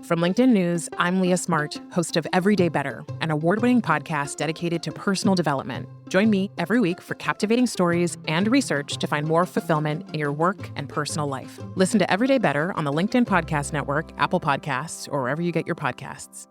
From LinkedIn News, I'm Leah Smart, host of Everyday Better, an award-winning podcast dedicated to personal development. Join me every week for captivating stories and research to find more fulfillment in your work and personal life. Listen to Everyday Better on the LinkedIn Podcast Network, Apple Podcasts, or wherever you get your podcasts.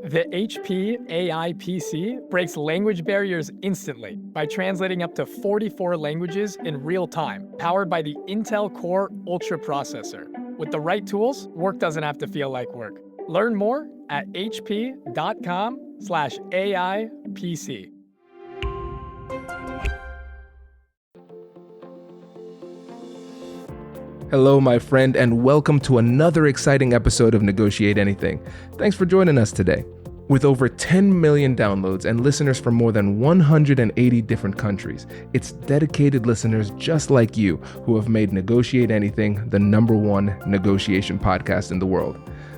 The HP AI PC breaks language barriers instantly by translating up to 44 languages in real time, powered by the Intel Core Ultra processor. With the right tools, work doesn't have to feel like work. Learn more at hp.com/AIPC. Hello, my friend, and welcome to another exciting episode of Negotiate Anything. Thanks for joining us today. With over 10 million downloads and listeners from more than 180 different countries, it's dedicated listeners just like you who have made Negotiate Anything the #1 negotiation podcast in the world.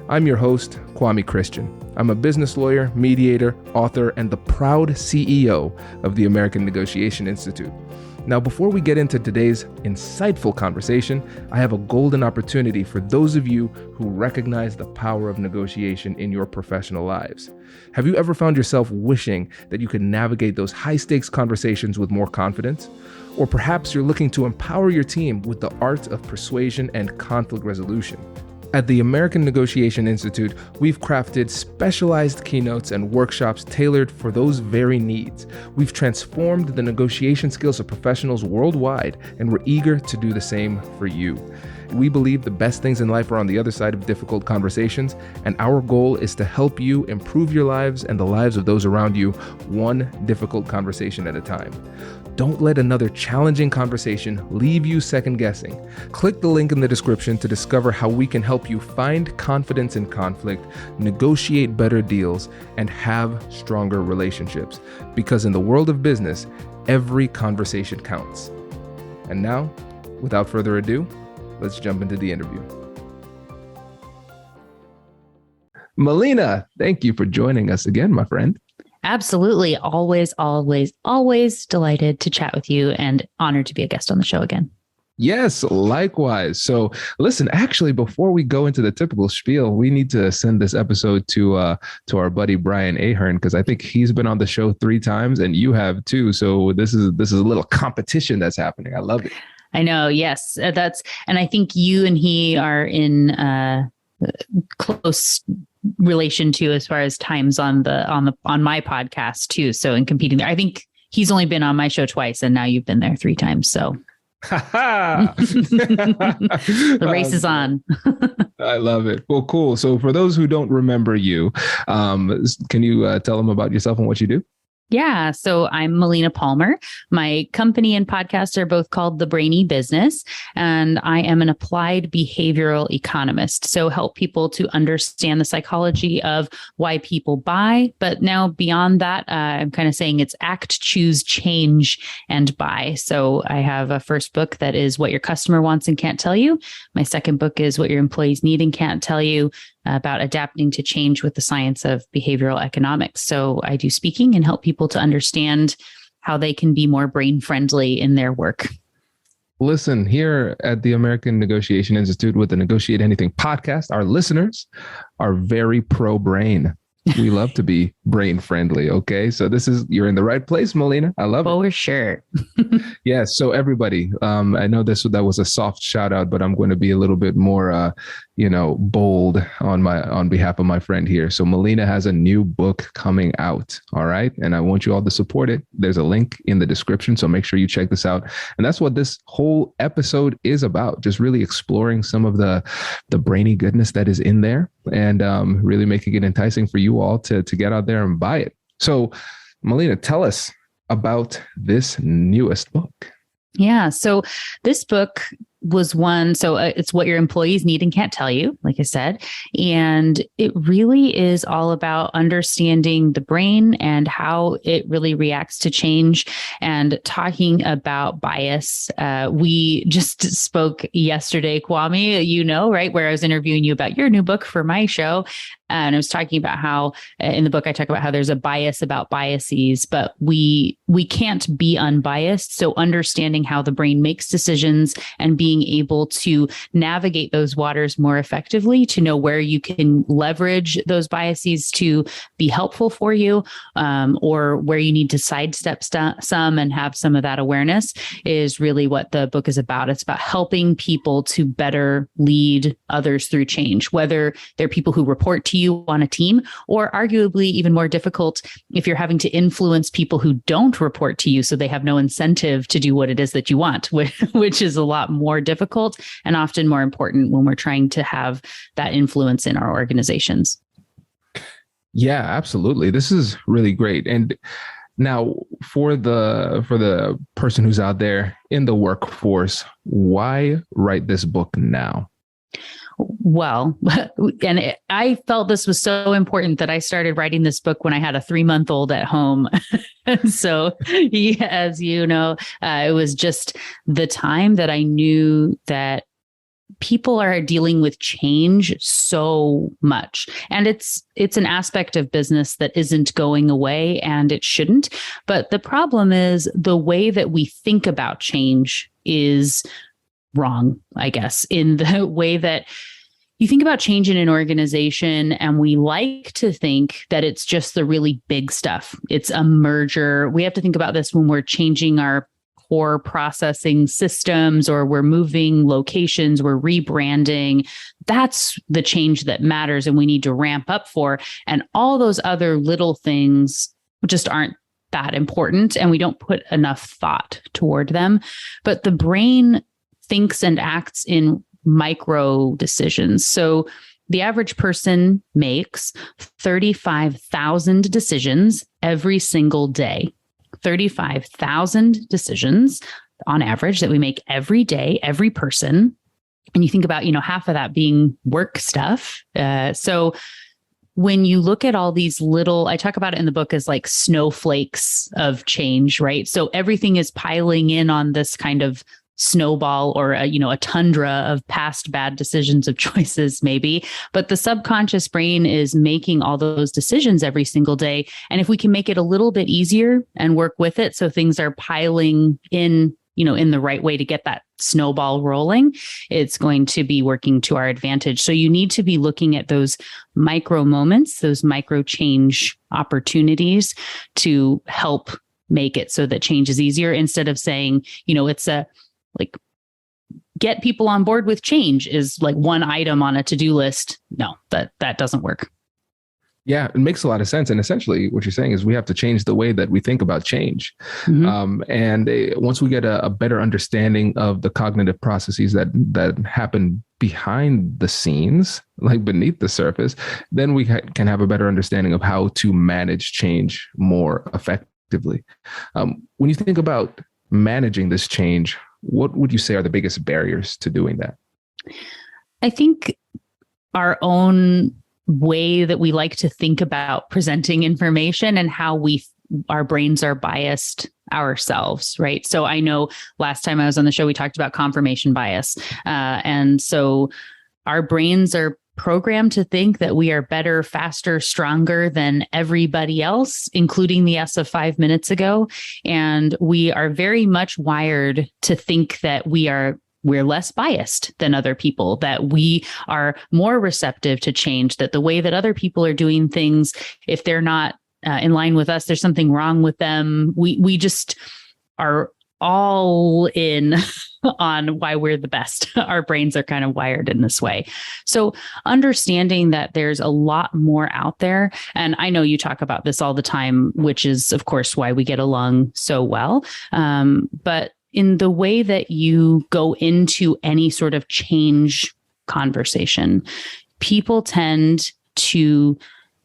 I'm your host, Kwame Christian. I'm a business lawyer, mediator, author, and the proud CEO of the American Negotiation Institute. Now, before we get into today's insightful conversation, I have a golden opportunity for those of you who recognize the power of negotiation in your professional lives. Have you ever found yourself wishing that you could navigate those high-stakes conversations with more confidence? Or perhaps you're looking to empower your team with the art of persuasion and conflict resolution. At the American Negotiation Institute, we've crafted specialized keynotes and workshops tailored for those very needs. We've transformed the negotiation skills of professionals worldwide, and we're eager to do the same for you. We believe the best things in life are on the other side of difficult conversations, and our goal is to help you improve your lives and the lives of those around you, one difficult conversation at a time. Don't let another challenging conversation leave you second guessing. Click the link in the description to discover how we can help you find confidence in conflict, negotiate better deals, and have stronger relationships. Because in the world of business, every conversation counts. And now, without further ado, let's jump into the interview. Melina, thank you for joining us again, my friend. Absolutely. Always delighted to chat with you and honored to be a guest on the show again. Yes, likewise. So listen, actually, before we go into the typical spiel, we need to send this episode to our buddy, Brian Ahern, because I think he's been on the show 3 times and you have too. So this is a little competition that's happening. I love it. I know. Yes, and I think you and he are in close relation to as far as times on my podcast too. So in competing there, I think he's only been on my show twice and now you've been there 3 times. So the race is on. I love it. Well, cool. So for those who don't remember you, can you tell them about yourself and what you do? Yeah. So I'm Melina Palmer. My company and podcast are both called The Brainy Business, and I am an applied behavioral economist. So help people to understand the psychology of why people buy. But now beyond that, I'm kind of saying it's act, choose, change, and buy. So I have a first book that is What Your Customer Wants and Can't Tell You. My second book is What Your Employees Need and Can't Tell You, about adapting to change with the science of behavioral economics. So I do speaking and help people to understand how they can be more brain friendly in their work. Listen, here at the American Negotiation Institute with the Negotiate Anything podcast, our listeners are very pro-brain. We love to be brain friendly. Okay. So you're in the right place, Melina. I love it. For sure. Yes. So everybody, I know that was a soft shout out, but I'm going to be a little bit more, bold on behalf of my friend here. So Melina has a new book coming out. All right. And I want you all to support it. There's a link in the description. So make sure you check this out. And that's what this whole episode is about. Just really exploring some of the brainy goodness that is in there and really making it enticing for you all to get out there and buy it. So Melina, tell us about this newest book. Yeah. So this book was one. So it's What Your Employees Need and Can't Tell You, like I said. And it really is all about understanding the brain and how it really reacts to change and talking about bias. We just spoke yesterday, Kwame, right, where I was interviewing you about your new book for my show. And I was talking about how in the book, I talk about how there's a bias about biases, but we can't be unbiased. So understanding how the brain makes decisions and being being able to navigate those waters more effectively, to know where you can leverage those biases to be helpful for you, or where you need to sidestep some and have some of that awareness, is really what the book is about. It's about helping people to better lead others through change, whether they're people who report to you on a team, or arguably even more difficult if you're having to influence people who don't report to you, so they have no incentive to do what it is that you want, which is a lot more difficult and often more important when we're trying to have that influence in our organizations. Yeah, absolutely. This is really great. And now for the person who's out there in the workforce, why write this book now? Well, and I felt this was so important that I started writing this book when I had a 3-month-old at home. And so, as you know, it was just the time that I knew that people are dealing with change so much. And it's an aspect of business that isn't going away, and it shouldn't. But the problem is the way that we think about change is wrong, I guess, in the way that you think about change in an organization, and we like to think that it's just the really big stuff. It's a merger. We have to think about this when we're changing our core processing systems, or we're moving locations, we're rebranding. That's the change that matters and we need to ramp up for. And all those other little things just aren't that important, and we don't put enough thought toward them. But the brain thinks and acts in micro decisions. So the average person makes 35,000 decisions every single day. 35,000 decisions on average that we make every day, every person. And you think about, half of that being work stuff. So when you look at all these little, I talk about it in the book as like snowflakes of change, right? So everything is piling in on this kind of snowball, or a tundra of past bad decisions of choices, maybe. But the subconscious brain is making all those decisions every single day. And if we can make it a little bit easier and work with it, so things are piling in, in the right way to get that snowball rolling, it's going to be working to our advantage. So you need to be looking at those micro moments, those micro change opportunities to help make it so that change is easier, instead of saying, it's get people on board with change is like one item on a to-do list. No, that doesn't work. Yeah, it makes a lot of sense. And essentially what you're saying is we have to change the way that we think about change. Mm-hmm. Once we get a better understanding of the cognitive processes that happen behind the scenes, like beneath the surface, then we can have a better understanding of how to manage change more effectively. When you think about managing this change, what would you say are the biggest barriers to doing that? I think our own way that we like to think about presenting information and how our brains are biased ourselves, right? So I know last time I was on the show, we talked about confirmation bias. And so our brains are programmed to think that we are better, faster, stronger than everybody else, including the us of 5 minutes ago. And we are very much wired to think that we're less biased than other people, that we are more receptive to change, that the way that other people are doing things, if they're not in line with us, there's something wrong with them. We just are all in on why we're the best. Our brains are kind of wired in this way. So understanding that there's a lot more out there, and I know you talk about this all the time, which is of course why we get along so well. But in the way that you go into any sort of change conversation, people tend to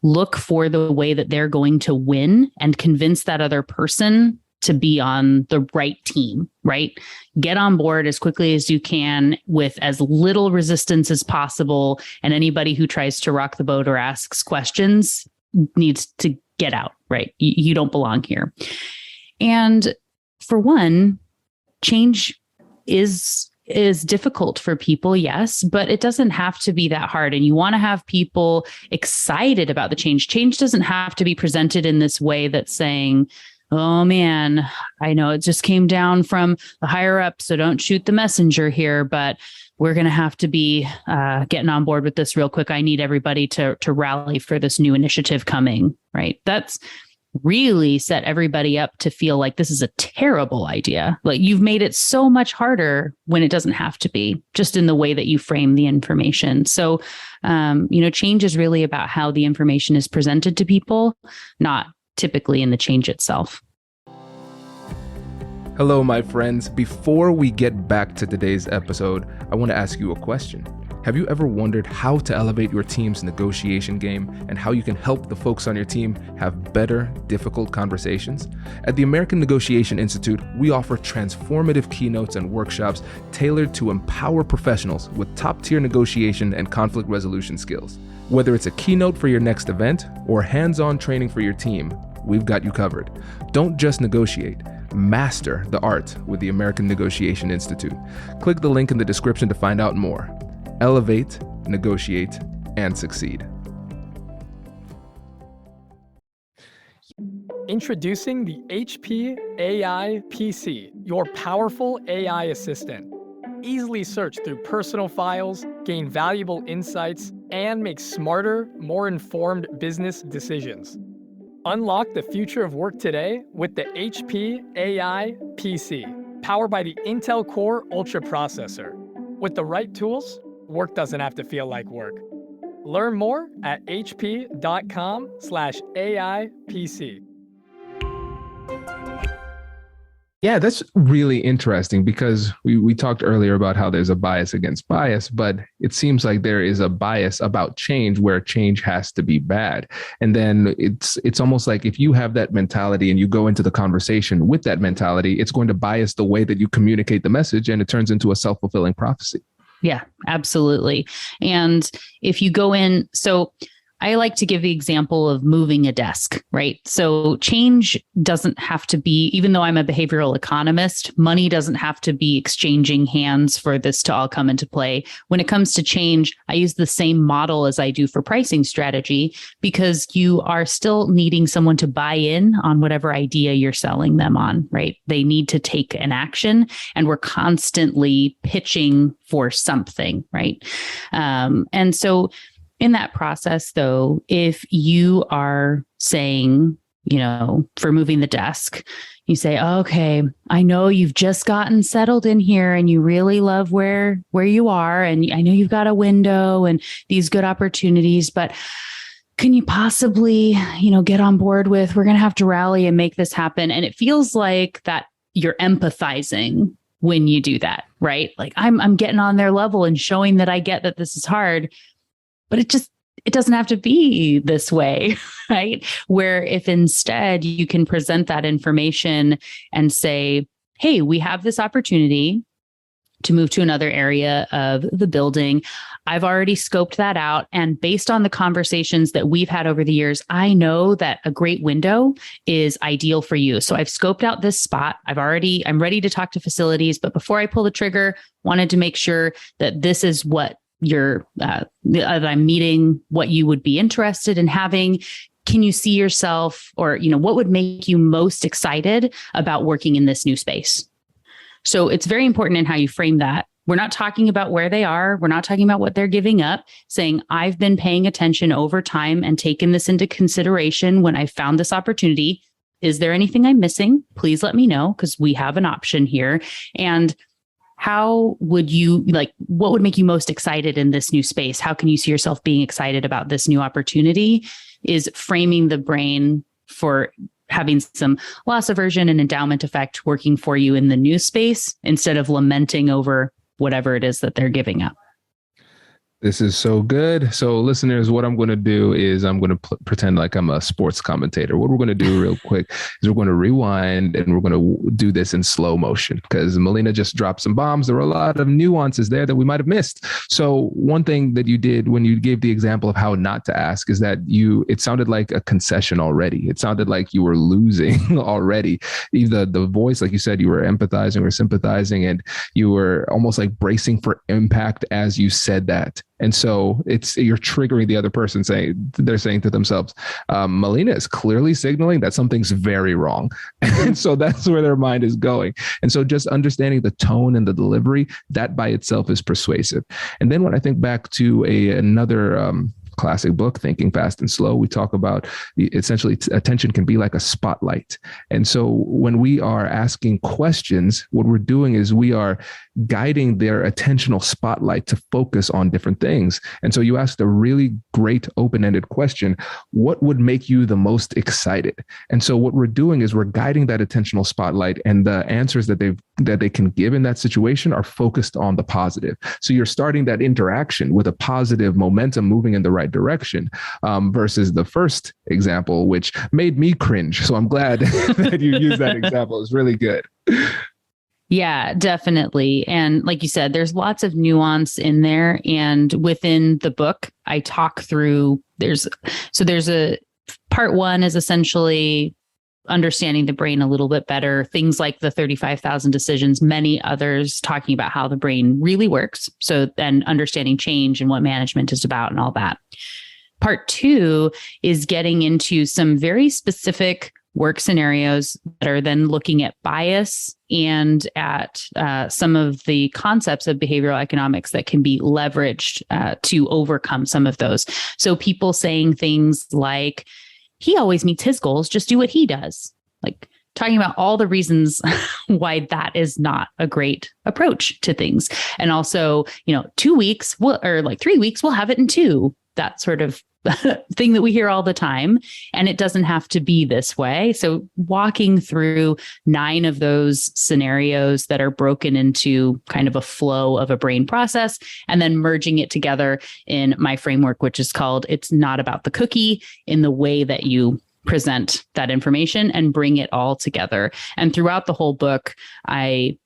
look for the way that they're going to win and convince that other person to be on the right team, right? Get on board as quickly as you can with as little resistance as possible. And anybody who tries to rock the boat or asks questions needs to get out, right? You don't belong here. And for one, change is difficult for people, yes, but it doesn't have to be that hard. And you want to have people excited about the change. Change doesn't have to be presented in this way that's saying, oh man, I know it just came down from the higher up, so don't shoot the messenger here, but we're going to have to be getting on board with this real quick. I need everybody to rally for this new initiative coming, right? That's really set everybody up to feel like this is a terrible idea. Like you've made it so much harder when it doesn't have to be, just in the way that you frame the information. So, change is really about how the information is presented to people, not typically in the change itself. Hello, my friends. Before we get back to today's episode, I want to ask you a question. Have you ever wondered how to elevate your team's negotiation game and how you can help the folks on your team have better, difficult conversations? At the American Negotiation Institute, we offer transformative keynotes and workshops tailored to empower professionals with top-tier negotiation and conflict resolution skills. Whether it's a keynote for your next event or hands-on training for your team, we've got you covered. Don't just negotiate. Master the art with the American Negotiation Institute. Click the link in the description to find out more. Elevate, negotiate, and succeed. Introducing the HP AI PC, your powerful AI assistant. Easily search through personal files, gain valuable insights, and make smarter, more informed business decisions. Unlock the future of work today with the HP AI PC, powered by the Intel Core Ultra processor. With the right tools, work doesn't have to feel like work. Learn more at hp.com/AIPC. Yeah, that's really interesting because we talked earlier about how there's a bias against bias, but it seems like there is a bias about change where change has to be bad. And then it's almost like if you have that mentality and you go into the conversation with that mentality, it's going to bias the way that you communicate the message, and it turns into a self-fulfilling prophecy. Yeah, absolutely. And if you go in, so I like to give the example of moving a desk, right? So change doesn't have to be, even though I'm a behavioral economist, money doesn't have to be exchanging hands for this to all come into play. When it comes to change, I use the same model as I do for pricing strategy, because you are still needing someone to buy in on whatever idea you're selling them on, right? They need to take an action, and we're constantly pitching for something, right? And so in that process, though, if you are saying, for moving the desk, you say, okay, I know you've just gotten settled in here and you really love where you are. And I know you've got a window and these good opportunities, but can you possibly, get on board with, we're going to have to rally and make this happen. And it feels like that you're empathizing when you do that, right? Like I'm getting on their level and showing that I get that this is hard. But it doesn't have to be this way, right? Where if instead you can present that information and say, hey, we have this opportunity to move to another area of the building. I've already scoped that out. And based on the conversations that we've had over the years, I know that a great window is ideal for you. So I've scoped out this spot. I'm ready to talk to facilities. But before I pull the trigger, wanted to make sure that this is what that I'm meeting what you would be interested in having. Can you see yourself, or, what would make you most excited about working in this new space? So it's very important in how you frame that. We're not talking about where they are. We're not talking about what they're giving up, saying, I've been paying attention over time and taken this into consideration when I found this opportunity. Is there anything I'm missing? Please let me know, because we have an option here. And how would you what would make you most excited in this new space? How can you see yourself being excited about this new opportunity? Is framing the brain for having some loss aversion and endowment effect working for you in the new space, instead of lamenting over whatever it is that they're giving up. This is so good. So listeners, what I'm going to do is I'm going to pretend like I'm a sports commentator. What we're going to do real quick is we're going to rewind and we're going to do this in slow motion, because Melina just dropped some bombs. There were a lot of nuances there that we might have missed. So one thing that you did when you gave the example of how not to ask is that it sounded like a concession already. It sounded like you were losing already. Either the voice, like you said, you were empathizing or sympathizing, and you were almost like bracing for impact as you said that. And so you're triggering the other person, they're saying to themselves, Melina is clearly signaling that something's very wrong. And so that's where their mind is going. And so just understanding the tone and the delivery, that by itself is persuasive. And then when I think back to another classic book, Thinking Fast and Slow, we talk about essentially attention can be like a spotlight. And so when we are asking questions, what we're doing is we are guiding their attentional spotlight to focus on different things. And so you asked a really great open-ended question: what would make you the most excited? And so what we're doing is we're guiding that attentional spotlight, and the answers that they can give in that situation are focused on the positive. So you're starting that interaction with a positive momentum moving in the right direction, versus the first example, which made me cringe. So I'm glad that you used that example. It's really good. Yeah, definitely. And like you said, there's lots of nuance in there. And within the book, I talk through, there's a part one is essentially understanding the brain a little bit better, things like the 35,000 decisions, many others talking about how the brain really works. So then understanding change and what management is about and all that. Part two is getting into some very specific work scenarios that are then looking at bias and at some of the concepts of behavioral economics that can be leveraged to overcome some of those. So people saying things like, he always meets his goals, just do what he does. Like talking about all the reasons why that is not a great approach to things. And also, 2 weeks or 3 weeks, we'll have it in 2, that sort of thing that we hear all the time. And it doesn't have to be this way. So walking through 9 of those scenarios that are broken into kind of a flow of a brain process, and then merging it together in my framework, which is called It's Not About the Cookie, in the way that you present that information and bring it all together. And throughout the whole book, I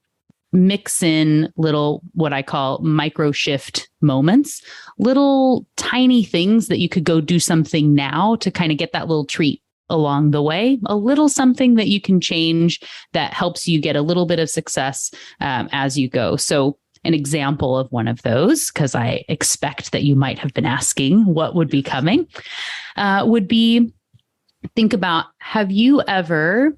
mix in little, what I call micro shift moments, little tiny things that you could go do something now to kind of get that little treat along the way, a little something that you can change that helps you get a little bit of success as you go. So an example of one of those, because I expect that you might have been asking what would be coming, would be, think about, have you ever,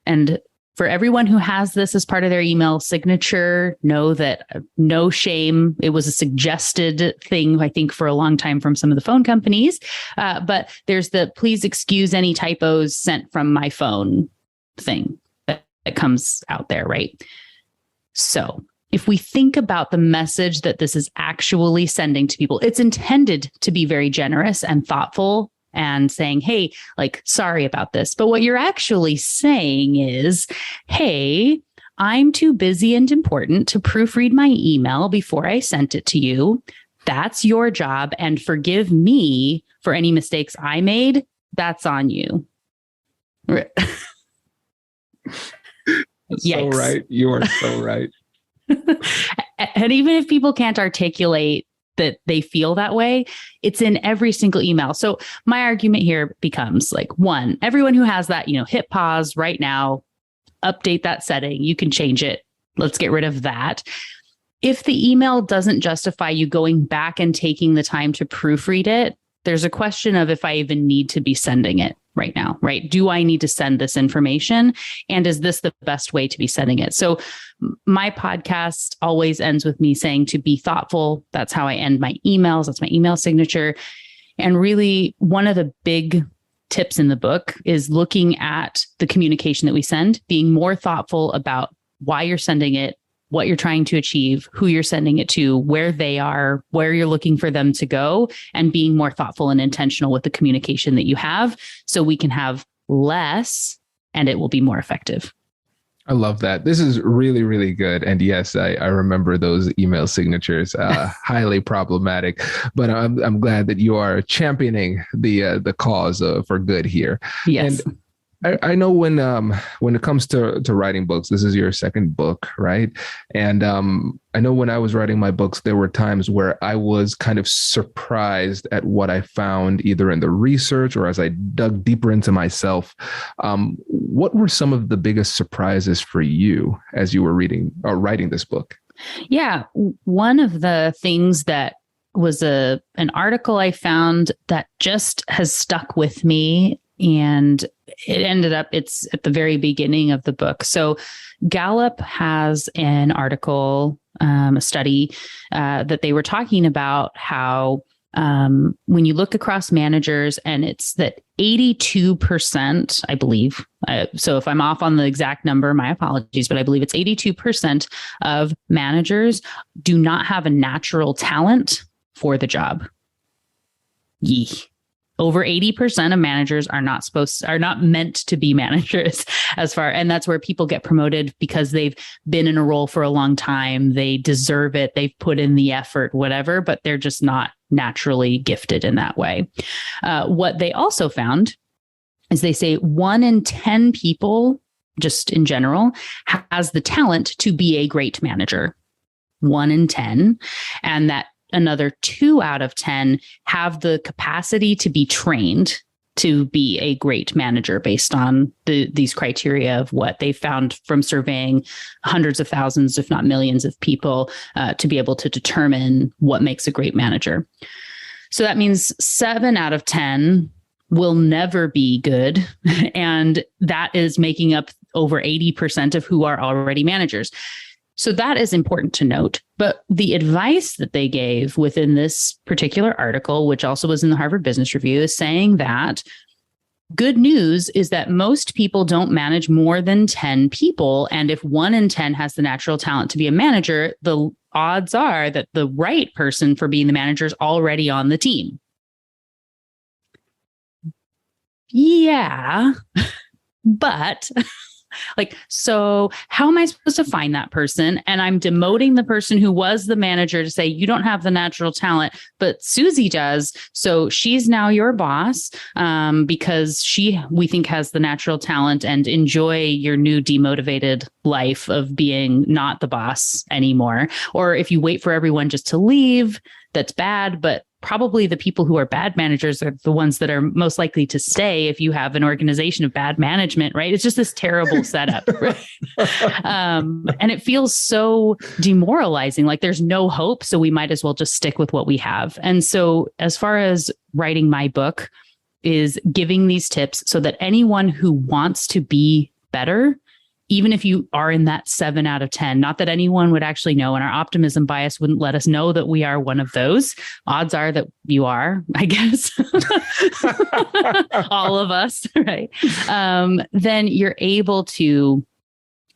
and for everyone who has this as part of their email signature, know that no shame. It was a suggested thing, I think, for a long time from some of the phone companies. But there's the please excuse any typos sent from my phone thing that comes out there, right? So if we think about the message that this is actually sending to people, it's intended to be very generous and thoughtful and saying, hey, sorry about this. But what you're actually saying is, hey, I'm too busy and important to proofread my email before I sent it to you. That's your job. And forgive me for any mistakes I made. That's on you. So right. You are so right. And even if people can't articulate that they feel that way, it's in every single email. So my argument here becomes 1, everyone who has that, hit pause right now, update that setting. You can change it. Let's get rid of that. If the email doesn't justify you going back and taking the time to proofread it, there's a question of if I even need to be sending it right now, right? Do I need to send this information? And is this the best way to be sending it? So my podcast always ends with me saying to be thoughtful. That's how I end my emails. That's my email signature. And really, one of the big tips in the book is looking at the communication that we send, being more thoughtful about why you're sending it, what you're trying to achieve, who you're sending it to, where they are, where you're looking for them to go, and being more thoughtful and intentional with the communication that you have so we can have less and it will be more effective. I love that. This is really, really good. And yes, I remember those email signatures, highly problematic, but I'm glad that you are championing the cause for good here. Yes. And I know when it comes to writing books, this is your second book, right? And I know when I was writing my books, there were times where I was kind of surprised at what I found either in the research or as I dug deeper into myself. What were some of the biggest surprises for you as you were reading or writing this book? Yeah, one of the things that was an article I found that just has stuck with me. And it's at the very beginning of the book. So Gallup has an article, a study that they were talking about how when you look across managers, and it's that 82%, I believe. So if I'm off on the exact number, my apologies, but I believe it's 82% of managers do not have a natural talent for the job. Yee. Over 80% of managers are not meant to be managers and that's where people get promoted because they've been in a role for a long time. They deserve it. They've put in the effort, whatever, but they're just not naturally gifted in that way. What they also found is they say 1 in 10 people, just in general, has the talent to be a great manager. 1 in 10. And that another 2 out of 10 have the capacity to be trained to be a great manager based on these criteria of what they found from surveying hundreds of thousands, if not millions of people, to be able to determine what makes a great manager. So that means 7 out of 10 will never be good. And that is making up over 80% of who are already managers. So that is important to note. But the advice that they gave within this particular article, which also was in the Harvard Business Review, is saying that good news is that most people don't manage more than 10 people. And if 1 in 10 has the natural talent to be a manager, the odds are that the right person for being the manager is already on the team. Yeah, but so how am I supposed to find that person? And I'm demoting the person who was the manager to say, you don't have the natural talent, but Susie does. So she's now your boss because we think has the natural talent, and enjoy your new demotivated life of being not the boss anymore. Or if you wait for everyone just to leave, that's bad. But probably the people who are bad managers are the ones that are most likely to stay if you have an organization of bad management, right? It's just this terrible setup. Right? And it feels so demoralizing, like there's no hope. So we might as well just stick with what we have. And so as far as writing my book is giving these tips so that anyone who wants to be better, even if you are in that 7 out of 10, not that anyone would actually know, and our optimism bias wouldn't let us know that we are one of those. Odds are that you are, I guess. All of us, right? Then you're able to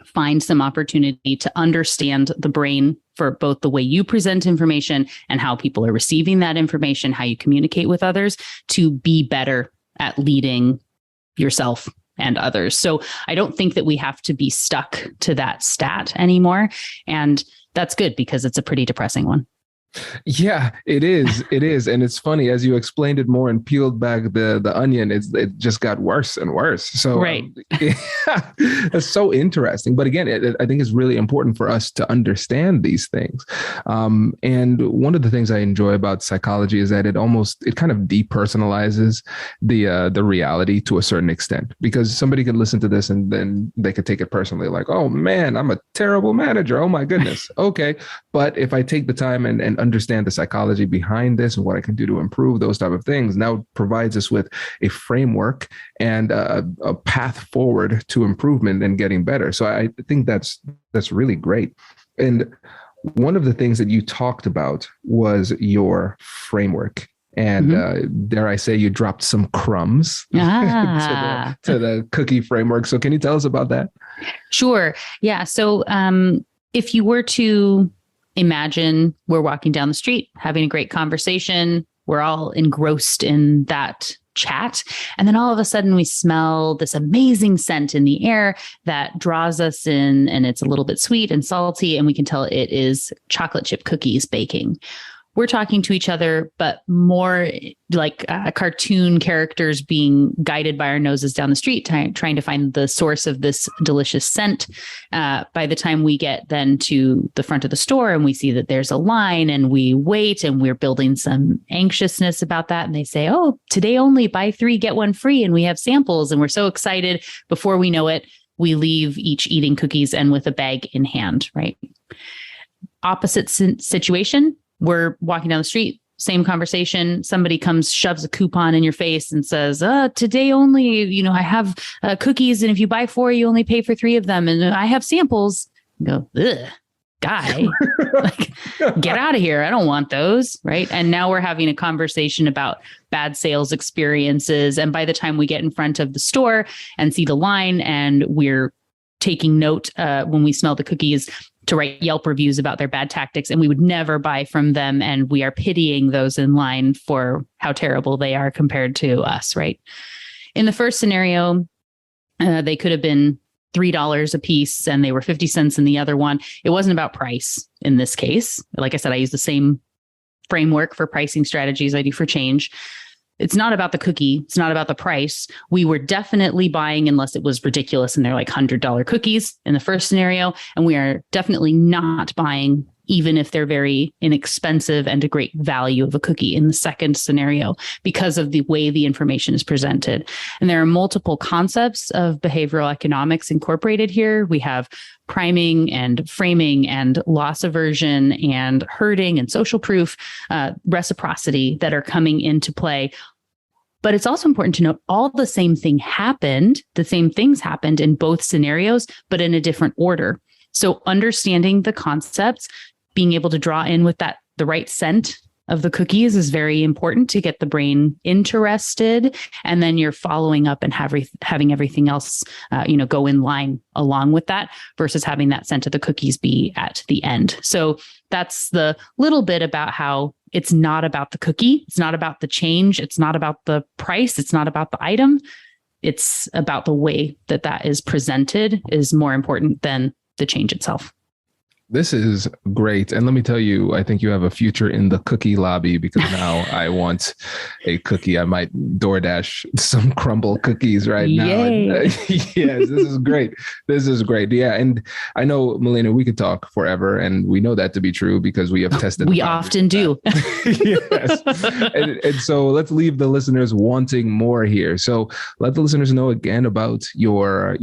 find some opportunity to understand the brain for both the way you present information and how people are receiving that information, how you communicate with others, to be better at leading yourself and others. So I don't think that we have to be stuck to that stat anymore. And that's good because it's a pretty depressing one. Yeah, it is. It is. And it's funny, as you explained it more and peeled back the onion, it just got worse and worse. So right. It's so interesting. But again, I think it's really important for us to understand these things. And one of the things I enjoy about psychology is that it kind of depersonalizes the reality to a certain extent, because somebody could listen to this and then they could take it personally, like, oh man, I'm a terrible manager. Oh my goodness. Okay. But if I take the time and understand the psychology behind this and what I can do to improve those type of things, now provides us with a framework and a path forward to improvement and getting better. So I think that's really great. And one of the things that you talked about was your framework. And dare I say, you dropped some crumbs to the cookie framework. So can you tell us about that? Sure. Yeah. So if you were to imagine we're walking down the street, having a great conversation, we're all engrossed in that chat. And then all of a sudden we smell this amazing scent in the air that draws us in, and it's a little bit sweet and salty, and we can tell it is chocolate chip cookies baking. We're talking to each other, but more like cartoon characters being guided by our noses down the street, trying to find the source of this delicious scent. By the time we get then to the front of the store and we see that there's a line and we wait and we're building some anxiousness about that. And they say, oh, today only buy 3, get 1 free. And we have samples and we're so excited. Before we know it, we leave each eating cookies and with a bag in hand, right? Opposite situation. We're walking down the street. same conversation, somebody comes, shoves a coupon in your face and says, today only, I have cookies. And if you buy 4, you only pay for 3 of them. And I have samples. You go, ugh, guy, like, get out of here. I don't want those. Right. And now we're having a conversation about bad sales experiences. And by the time we get in front of the store and see the line, and we're taking note when we smell the cookies to write Yelp reviews about their bad tactics, and we would never buy from them. And we are pitying those in line for how terrible they are compared to us. Right. In the first scenario, they could have been $3 a piece and they were 50 cents in the other one. It wasn't about price in this case. Like I said, I use the same framework for pricing strategies I do for change. It's not about the cookie. It's not about the price. We were definitely buying, unless it was ridiculous and they're like $100 cookies in the first scenario. And we are definitely not buying, even if they're very inexpensive and a great value of a cookie in the second scenario, because of the way the information is presented. And there are multiple concepts of behavioral economics incorporated here. We have priming and framing and loss aversion and herding and social proof, reciprocity that are coming into play. But it's also important to note all the same things happened in both scenarios, but in a different order. So understanding the concepts, being able to draw in with the right scent of the cookies is very important to get the brain interested. And then you're following up and having everything else, go in line along with that, versus having that scent of the cookies be at the end. So that's the little bit about how it's not about the cookie. It's not about the change. It's not about the price. It's not about the item. It's about the way that is presented is more important than the change itself. This is great. And let me tell you, I think you have a future in the cookie lobby, because now I want a cookie. I might DoorDash some crumble cookies right now. Yes, this is great. This is great. Yeah. And I know, Melina, we could talk forever, and we know that to be true because we have tested. We often do. Yes. And so let's leave the listeners wanting more here. So let the listeners know again about your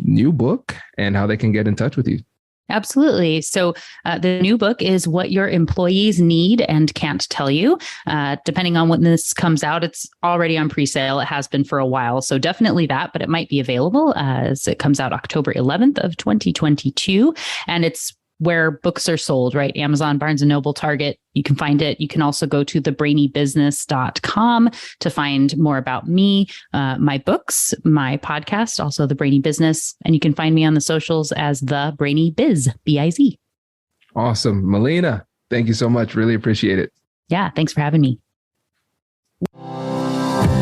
new book and how they can get in touch with you. Absolutely. So the new book is What Your Employees Need and Can't Tell You. Depending on when this comes out, it's already on pre-sale. It has been for a while. So definitely that, but it might be available as it comes out October 11th of 2022. And it's where books are sold, right? Amazon, Barnes & Noble, Target. You can find it. You can also go to thebrainybusiness.com to find more about me, my books, my podcast, also The Brainy Business. And you can find me on the socials as The Brainy Biz, B-I-Z. Awesome. Melina, thank you so much. Really appreciate it. Yeah, thanks for having me.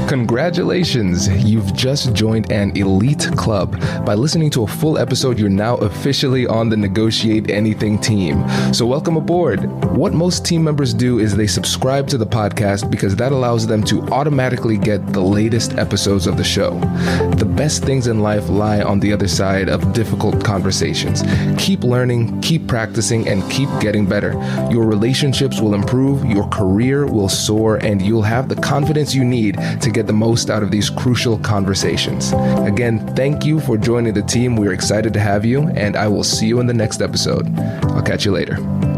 Congratulations, you've just joined an elite club. By listening to a full episode, you're now officially on the Negotiate Anything team. So welcome aboard. What most team members do is they subscribe to the podcast because that allows them to automatically get the latest episodes of the show. The best things in life lie on the other side of difficult conversations. Keep learning, keep practicing, and keep getting better. Your relationships will improve, your career will soar, and you'll have the confidence you need to get the most out of these crucial conversations. Again, thank you for joining the team. We're excited to have you, and I will see you in the next episode. I'll catch you later.